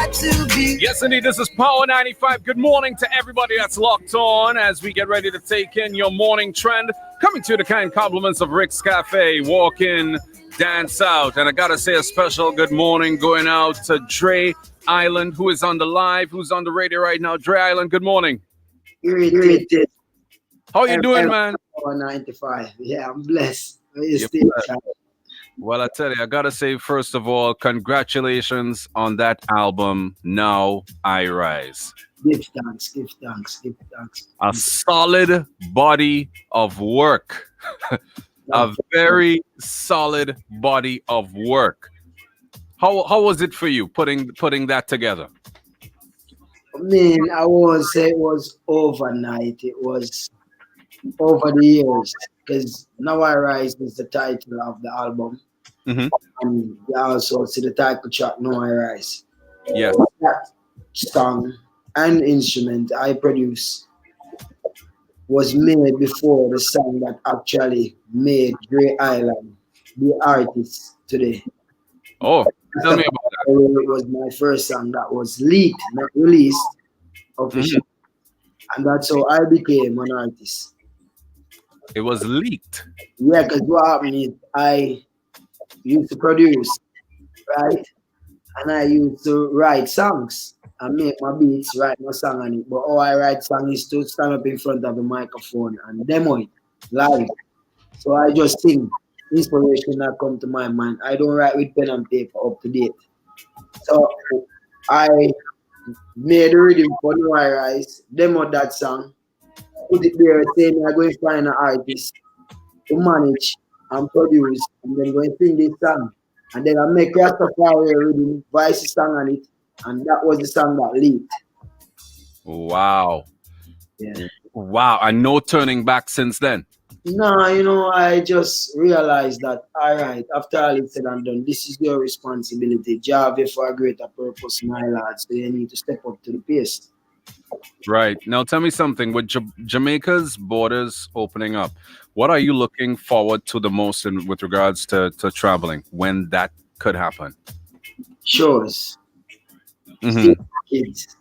Yes, indeed. This is Power 95. Good morning to everybody that's locked on as we get ready to take in your morning trend. Coming to you the kind compliments of Rick's Cafe. Walk in, dance out. And I got to say a special good morning going out to Dre Island, who is on the live, who's on the radio right now. Dre Island, good morning. Irritated. How you doing, man? 95. Yeah, I'm blessed. Yep. Well, I tell you, I got to say, first of all, congratulations on that album, Now I Rise. Give thanks, give thanks, give thanks. A solid body of work. A very solid body of work. How was it for you putting that together? I mean, I won't say it was overnight. It was over the years. Because Now I Rise is the title of the album. Mm-hmm. And you also see the title track, Now I Rise. Yes. That song and instrument I produced was made before the song that actually made Dre Island the artist today. Oh, tell me about that. It was my first song that was leaked, not released officially. Mm-hmm. And that's how I became an artist. It was leaked? Yeah, because what happened is I used to produce, right? And I used to write songs and make my beats, write my song on it. But all I write song is to stand up in front of the microphone and demo it live. So I just sing. Inspiration that come to my mind. I don't write with pen and paper up to date. So I made a rhythm for Now I Rise, demo that song, put it there, saying I'm going to find an artist to manage and produce, and then go and sing this song. And then I make Rastafari rhythm, voice song on it, and that was the song that leaked. Wow. Yeah. Wow. And no turning back since then. No, I just realized that, all right, after all it's said and done, this is your responsibility. Job for a greater purpose, my lad. So you need to step up to the pace. Right. Now tell me something. With Jamaica's borders opening up, what are you looking forward to the most with regards to traveling when that could happen? Shows. Mm-hmm. Kids.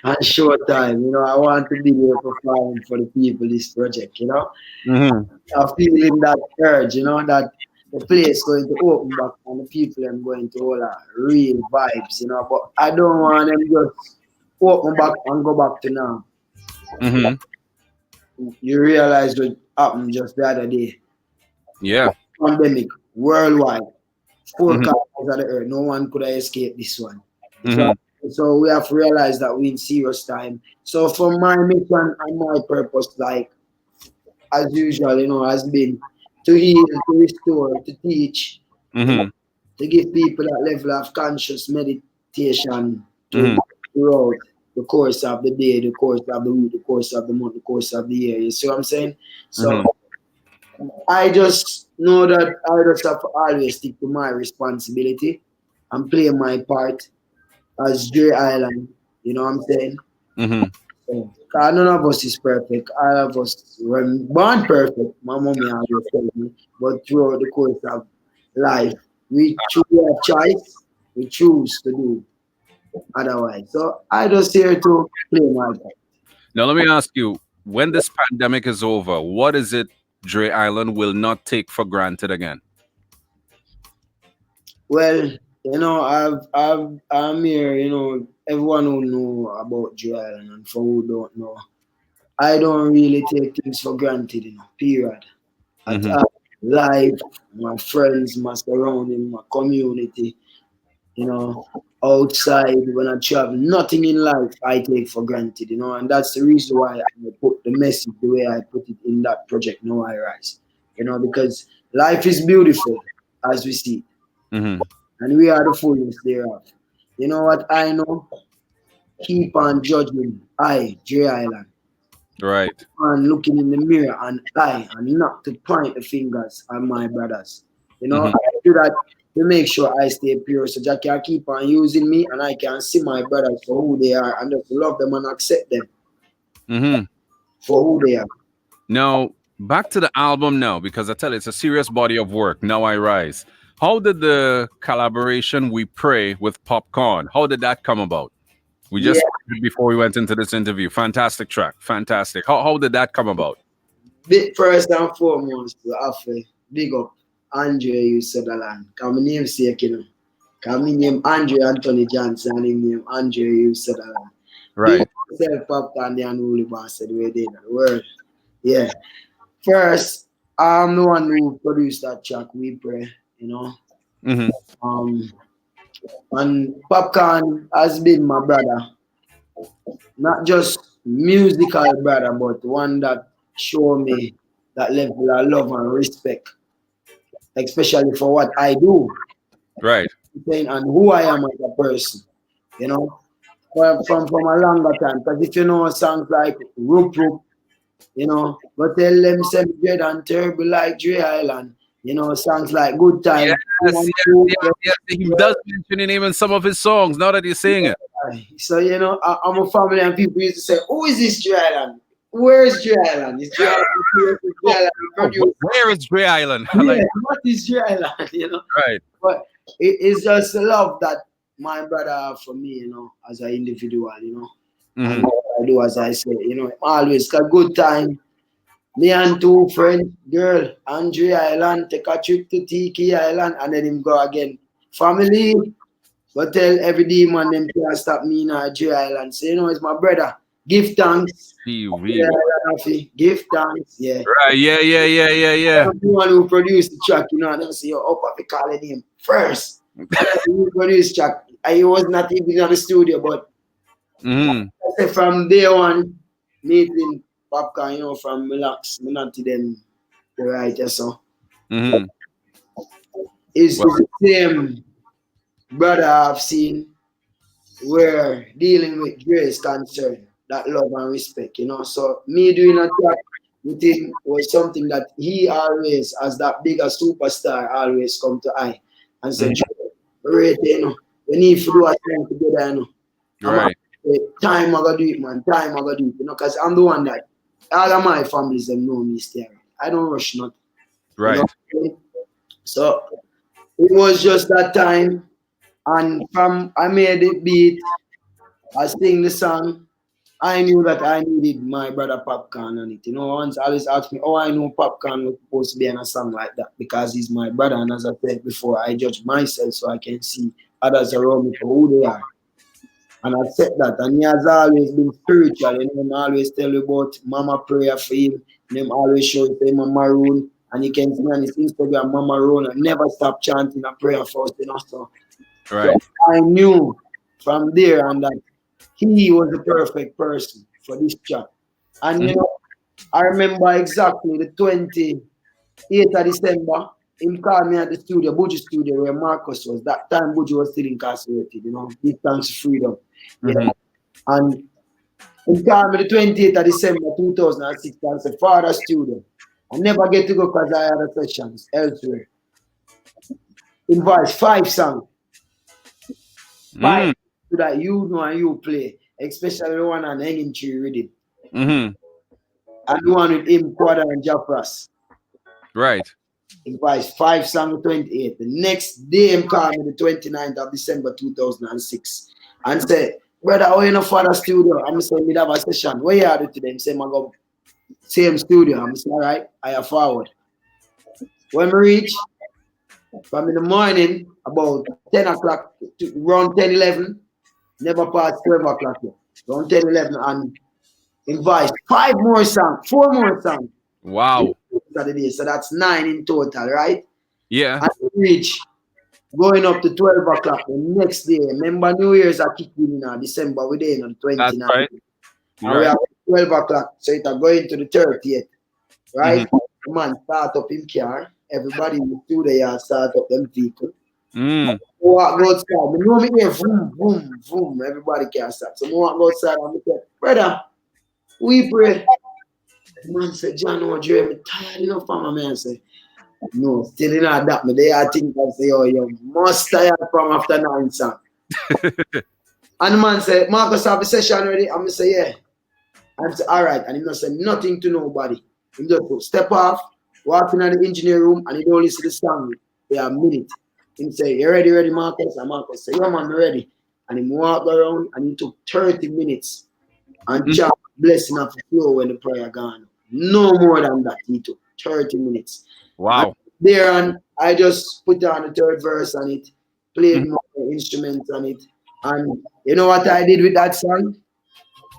And short time, I want to be there performing for the people this project, Mm-hmm. I'm feeling that urge, that the place going to open back and the people are going to all real vibes, but I don't want them just open back and go back to now. Mm-hmm. You realize what happened just the other day. Yeah. Pandemic worldwide. 4 corners of the earth. No one could have escaped this one. Mm-hmm. So we have to realize that we're in serious time. So for my mission and my purpose, like as usual, has been to heal, to restore, to teach, Mm-hmm. to give people that level of conscious meditation throughout the course of the day, the course of the week, the course of the month, the course of the year. You see what I'm saying? So I just know that I just have to always stick to my responsibility and play my part as Dre Island, you know what I'm saying? Mm-hmm. So, none of us is perfect. All of us were born perfect. My mommy always told me. But throughout the course of life, we choose a choice. We choose to do otherwise. So I just here to play my part. Now let me ask you: when this pandemic is over, what is it Dre Island will not take for granted again? Well, I'm here, everyone who know about Dre Island and for who don't know, I don't really take things for granted, period. Life, my friends, my surrounding, my community, outside when I travel, nothing in life I take for granted, and that's the reason why I put the message the way I put it in that project, Now I Rise, because life is beautiful as we see. Mm-hmm. And we are the fullness thereof. You know what I know? Keep on judging Dre Island. Right. And looking in the mirror and not to point the fingers at my brothers. I do that to make sure I stay pure so Jack can keep on using me and I can see my brothers for who they are and just love them and accept them for who they are. Now, back to the album now, because I tell you, it's a serious body of work, Now I Rise. How did the collaboration We Pray with Popcorn, how did that come about? We just Yeah, before we went into this interview. Fantastic track. Fantastic. How did that come about? big first and foremost, we have to big up Andre U. Sutherland. Cause my namesake, you know. Cause my name Andre Anthony Johnson and his name Andre U. Sutherland. Big Right. up yourself, Popcorn, the unruly bastard, where they in the world. Yeah. First, I'm the one who produced that track, We Pray, you know. Mm-hmm. Um, and Popcorn has been my brother, not just musical brother, but one that show me that level of love and respect, especially for what I do Right. and who I am as a person, you know, from a longer time. Because if you know songs like Roop Roop, you know, but tell them semi dread and terrible like Dre Island, you know, songs like Good Yes, Time. yes, yes, yes. He does mention your name in some of his songs. Now that you're saying it. So, you know, I'm a family and people used to say, who is this Dre Island? Where's Dre Island? Is Dre Island here? Is Dre Island produced? Where is Dre Island? Yeah, what is Dre Island? You know, Right. but it's just a love that my brother have for me, you know, as an individual, you know. And Mm-hmm. what I do, as I say, you know, always got good time. Me and two friends, girl, Andre Island, take a trip to Tiki Island, and then him go again. Family, but tell every demon them can't stop me in Andre Island. So, you know, it's my brother. Give thanks. Yeah, Rafi, give thanks. Yeah. Right. Yeah. I'm the one who produced the track, you know, and I say, yo, up I calling him first. And I say, who produced track? I was not even in the studio, but Mm-hmm. I say from day one, meeting Popcorn, you know, from Relax, me not to them, the writer, so. Mm-hmm. It's Well, the same brother I've seen where dealing with grace concern, that love and respect, you know. So me doing a track with him was something that he always, as that bigger superstar, always come to eye and say, "Rate, you know, we need to do a thing together, you know. I'm right. time I gotta do it, man. Time I gotta do it, you know, because I'm the one that all of my families them know me still. I don't rush nothing, you Right. know. So it was just that time, and from I made the beat, I sing the song. I knew that I needed my brother Popcorn on it. You know, once always ask me, oh, I know Popcorn was supposed to be in a song like that because he's my brother. And as I said before, I judge myself so I can see others around me for who they are. And I said that. And he has always been spiritual. You know, him always tell you about Mama prayer for him. And him always show you say Mama Maroon. And you can see on his Instagram, Mama Maroon, and never stop chanting a prayer first, you know. So Right. I knew from there and that he was the perfect person for this job. And you know, I remember exactly the 28th of December, him called me at the studio, Buju studio, where Marcus was. That time Buju was still incarcerated, you know, give thanks to freedom. Yeah. Mhm. And he called me the 28th of December 2006 and said, Father studio. I never get to go because I had a sessions elsewhere. Invite 5 songs. 5 that you know and you play, especially the one on Hanging Tree Rhythm. Mm-hmm. And the one with him, Quadra and Jafras. Right. Invite 5 songs 28. The next day, him called me the 29th of December 2006 and said, brother, how you know for the studio? I'm saying, we have a session. Where you are today? Him say, I go same studio. I'm saying, all right, I have forward. When we reach, from in the morning, about 10 o'clock, to around 10, 11, never past 12 o'clock yet. Around 10, 11, and invite 5 more songs, 4 more songs. Wow. Saturday, so that's 9 in total, right? Yeah. And we reach going up to 12 o'clock the next day. Remember, New Year's are kicking in December, we're there on the 29th. That's right. And we have 12 o'clock, so it's going to the 30th, right? The man start up in car, everybody in the studio start up them vehicle. Walk outside, the moment here, boom, boom, boom, everybody can start. So we walk outside and we say, brother, we pray. The man said, John, no, Jeremy, tired enough for my man. Say, no, still in that. Me there, I think I say, oh, you must tired from after 9 song. And the man said, Marcus, have a session ready? I'm say, yeah. I say, all right. And he not say nothing to nobody. He just go step off, walk in the engineer room, and he don't listen to the song for a minute. He say, "You ready, ready, Marcus?" And Marcus say, "Yeah, man, I'm ready." And he walked around and he took 30 minutes and chant blessing of the floor when the prayer gone. No more than that. He took 30 minutes. And Wow. there and I just put on the third verse on it, played Mhm. more instruments on it. And you know what I did with that song?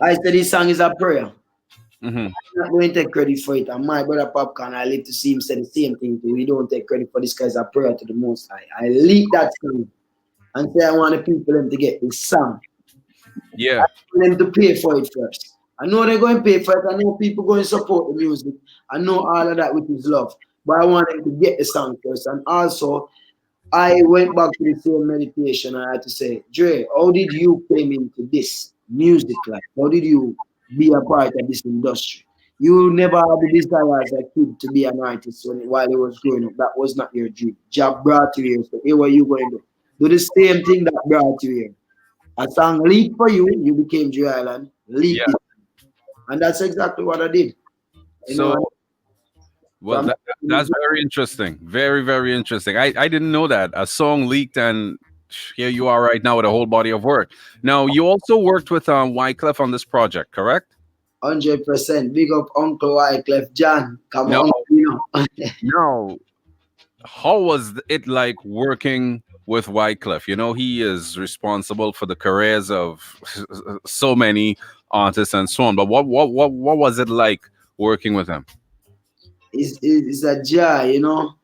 I said this song is a prayer. Mhm. I'm not going to take credit for it. And my brother Popcorn, I live to see him say the same thing too. We don't take credit for this guy's a prayer to the Most High. I leak that song and say I want the people them to get this song. Yeah. For them to pay for it first. I know they're going to pay for it. I know people going to support the music. I know all of that with his love. But I want them to get the song first. And also, I went back to the same meditation. I had to say, Dre, how did you came into this music life? How did you be a part of this industry? You never had the desire as a kid to be an artist while you was growing up. That was not your dream. Job brought you here. So here what you going to do? Do the same thing that brought you here. A song leaked for you, you became Dre Island, Yeah. leaked it. And that's exactly what I did. You know, and So, well, from that's very interesting. Very, very interesting. I didn't know that. A song leaked, and here you are right now with a whole body of work. Now, you also worked with Wyclef on this project, correct? 100% big up Uncle Wyclef John. Come No. on, you know. No. How was it like working with Wyclef? You know, he is responsible for the careers of so many artists and so on. But what was it like working with him? It's a joy, you know.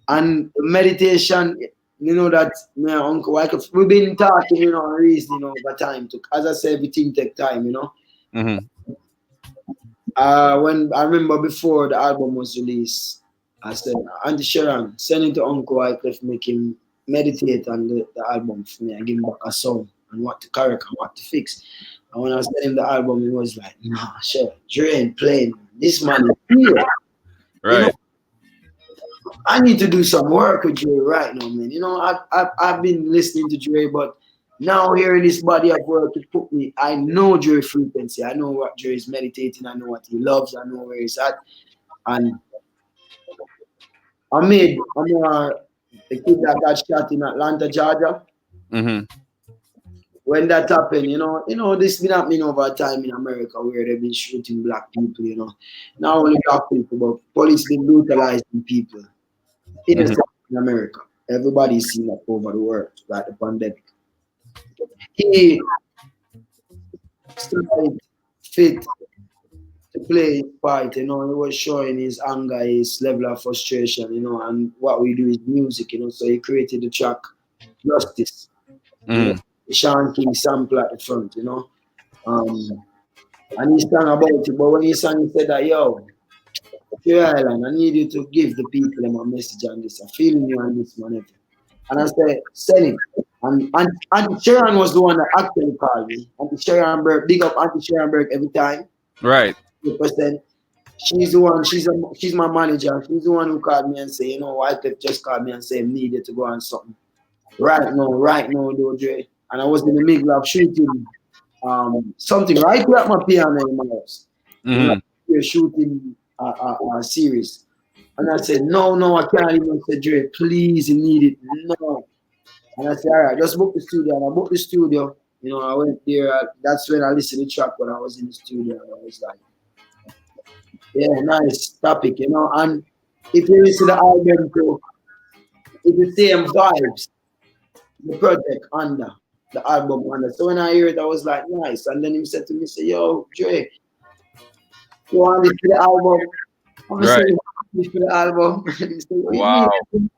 And meditation, you know that my Uncle Wyclef, we've been talking, you know, and reasoning over time. As I said, everything take time, you know. Hmm. When I remember before the album was released, I said, Auntie Sharon, send it to Uncle Wyclef, make him meditate on the album for me and give him back a song and what to correct and what to fix. And when I was telling him the album, he was like, nah, sure, Dre ain't playing. This man is here. You know, Right. I need to do some work with Dre right now, man. You know, I've been listening to Dre, but now hearing this body of work, it put me. I know Dre frequency. I know what Dre is meditating. I know what he loves. I know where he's at. And I'm the kid that got shot in Atlanta, Georgia. Hmm. When that happened, this been happening over time in America where they've been shooting black people, Not only black people, but police been brutalizing people. Hmm. Innocent in America. Everybody's seen that over the world, like the pandemic. He started fit to play his part, He was showing his anger, his level of frustration, and what we do is music, So he created the track Justice, Hmm. Sean King sample at the front, and he sang about it. But when he sang, he said that, yo, Pure Island, I need you to give the people a message on this. I'm feeling you on this, man. And I said, send it. And Sharon was the one that actually called me. Auntie Sharon Burke, big up Auntie Sharon Burke every time. Right. 100%. She's the one, she's my manager. She's the one who called me and say, Wyclef just called me and said, needed to go on something. Right now, though, Dre. And I was in the middle of shooting something right here at my piano in my house. Hmm. We're shooting a series. And I said, no, I can't even say, Dre, please, you need it. No. And I said, all right, just book the studio. And I booked the studio. I went there. That's when I listened to the track when I was in the studio. And I was like, yeah, nice topic, And if you listen to the album too, it's the same vibes, the project under, the album under. So when I hear it, I was like, nice. And then he said to me, say, yo, Dre, you want this for the album? I'm Right. saying, this for the album. He said, what you Wow. mean?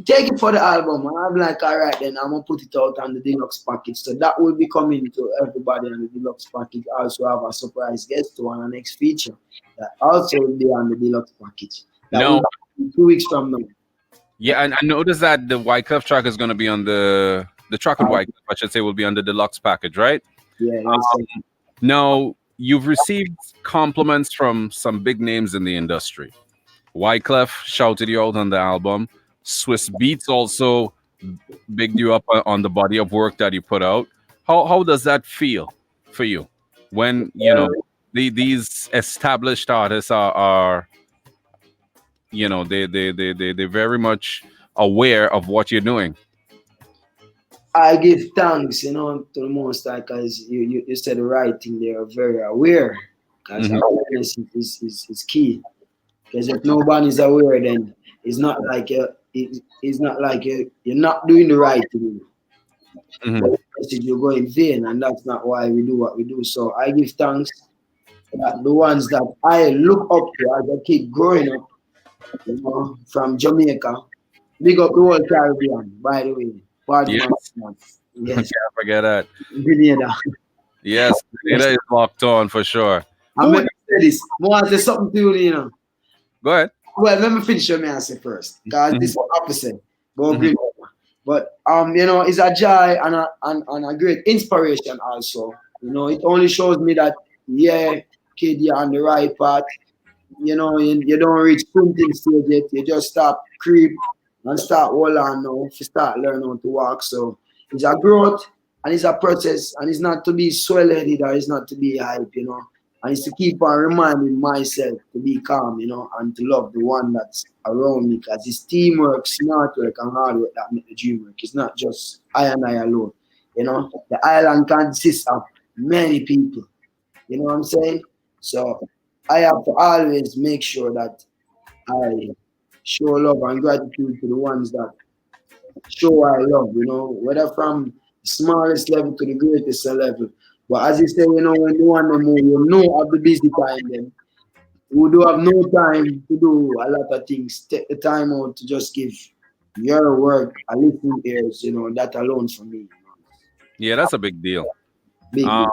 Take it for the album. And I'm like, all right, then I'm going to put it out on the deluxe package. So that will be coming to everybody on the deluxe package. I also have a surprise guest on our next feature that also will be on the deluxe package. That will No. be 2 weeks from now. Yeah, and I noticed that the Wyclef track is going to be on the track with Wyclef, I should say, will be on the deluxe package, right? Yeah, Now, you've received compliments from some big names in the industry. Wyclef shouted you out on the album. Swiss Beats also bigged you up on the body of work that you put out. How does that feel for you when these established artists are they very much aware of what you're doing? I give thanks, to the Most High, because you said the right thing. They are very aware, because Mhm. awareness is key. Because if nobody's aware, then it's not like it's not like you're not doing the right thing. Mhm. But you're going vain, and that's not why we do what we do. So I give thanks that the ones that I look up to as a kid growing up, from Jamaica. Big up the whole Caribbean, by the way. Pardon my Yes. mouth. Can't Yes, forget that. Grenada. Yes, Yes. Grenada is locked on for sure. And let me say this. I want to say something to you. Go ahead. Well, let me finish what I say first, because this Mhm. is what opposite. But Mhm. it's a joy and a great inspiration also. It only shows me that, yeah, kid, you're on the right path. You don't reach printing stage yet. You just start creep and start hold on now. If you start learning how to walk. So it's a growth and it's a process, and it's not to be swell-headed, or it's not to be hype. And it's to keep on reminding myself to be calm, and to love the one that's around me, because it's teamwork, smart work, and hard work that make the dream work. It's not just I and I alone. The island consists of many people. You know what I'm saying? So I have to always make sure that I show love and gratitude to the ones that show I love, whether from the smallest level to the greatest level. But as you say, when you want to move, of the busy time then. We do have no time to do a lot of things. Take the time out to just give your work a listening ears, that alone for me. Yeah, that's a big deal. Big, Um, big.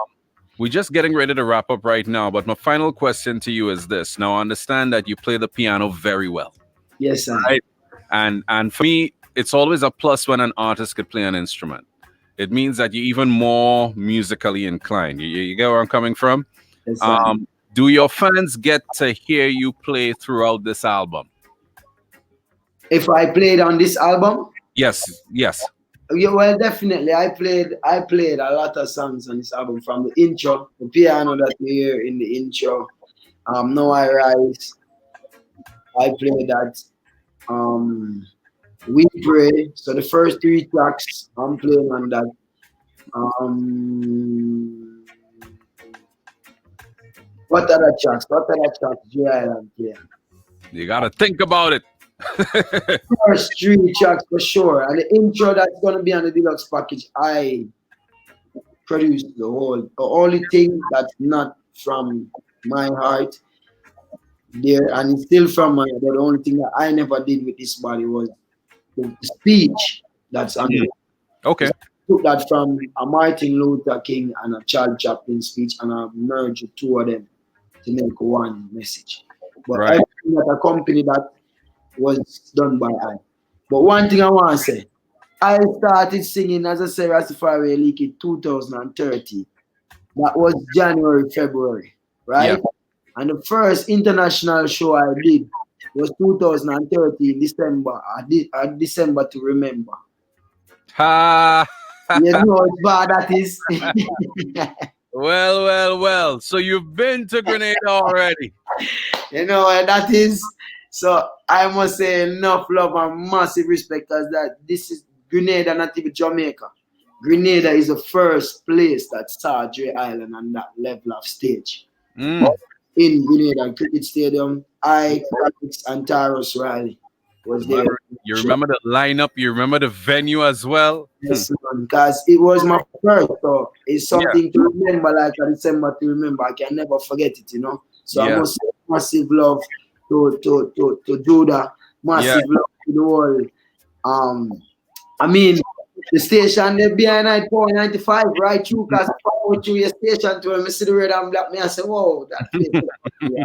we're just getting ready to wrap up right now, but my final question to you is this. Now, I understand that you play the piano very well, Yes, sir. right? And for me, it's always a plus when an artist could play an instrument. It means that you're even more musically inclined. You get where I'm coming from? Yes, sir. Um, do your fans get to hear you play throughout this album? If I played on this album, Yes, yes. yeah, well, definitely. I played a lot of songs on this album, from the intro, the piano that you hear in the intro. No I Rise. I played that. Um, We Pray. So the first three tracks I'm playing on that. Um, what other tracks? What other tracks do I play? You got to think about it. First three tracks for sure, and the intro that's gonna be on the deluxe package. I produced the only thing that's not from my heart there, and it's still from my heart. The only thing that I never did with this body was the speech that's on Mm, it. okay. I took that from a Martin Luther King and a Charles Chaplin speech, and I merged the two of them to make one message. But Right. everything that accompanied that was done by I. But one thing I want to say, I started singing, as I said, Rastafari Leak in 2030. That was January, February, Yeah. right? And the first international show I did was 2013, December. I did December to remember. Ha. You know how bad that is. Well, well, well. So you've been to Grenada already. And that is. So I must say enough love and massive respect, because that this is Grenada, not even Jamaica. Grenada is the first place that saw Dre Island on that level of stage. Mm. In Grenada Cricket Stadium, Alex and Taros Riley was there. Remember, you remember the lineup, you remember the venue as well. Yes, man, because it was my first, so it's Yeah. something to remember, like a December to remember. I can never forget it. So I Yeah. must say massive love to Judah, massive love to the whole. I mean, the station there behind 95, right through, because power through your station to me see the red and black, me I say, whoa, that place. Yeah.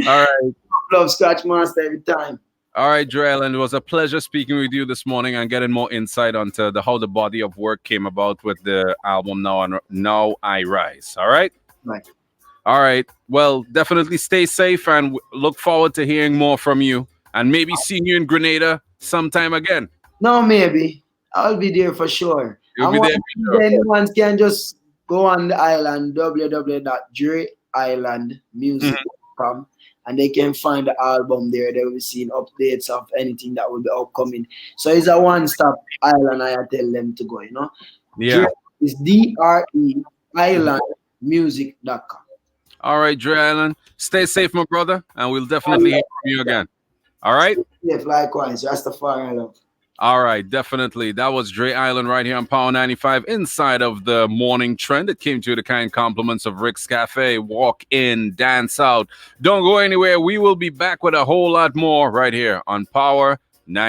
All right. Love Scratch Master every time. All right, Drell, it was a pleasure speaking with you this morning and getting more insight onto how the body of work came about with the album Now I Rise. All right? Right. All right. Well, definitely stay safe and look forward to hearing more from you and maybe seeing you in Grenada sometime again. No, maybe. I'll be there for sure. You'll be there for sure. Anyone can just go on the island, www.dreislandmusic.com, and they can find the album there. They will be seeing updates of anything that will be upcoming. So it's a one-stop island. I tell them to go. Yeah. It's DRE Islandmusic.com. All right, Dre Island. Stay safe, my brother, and we'll definitely hear from you again. All right? Yes, likewise. Rastafari love. All right, definitely. That was Dre Island right here on Power 95 inside of the morning trend. It came to the kind compliments of Rick's Cafe. Walk in, dance out. Don't go anywhere. We will be back with a whole lot more right here on Power 95.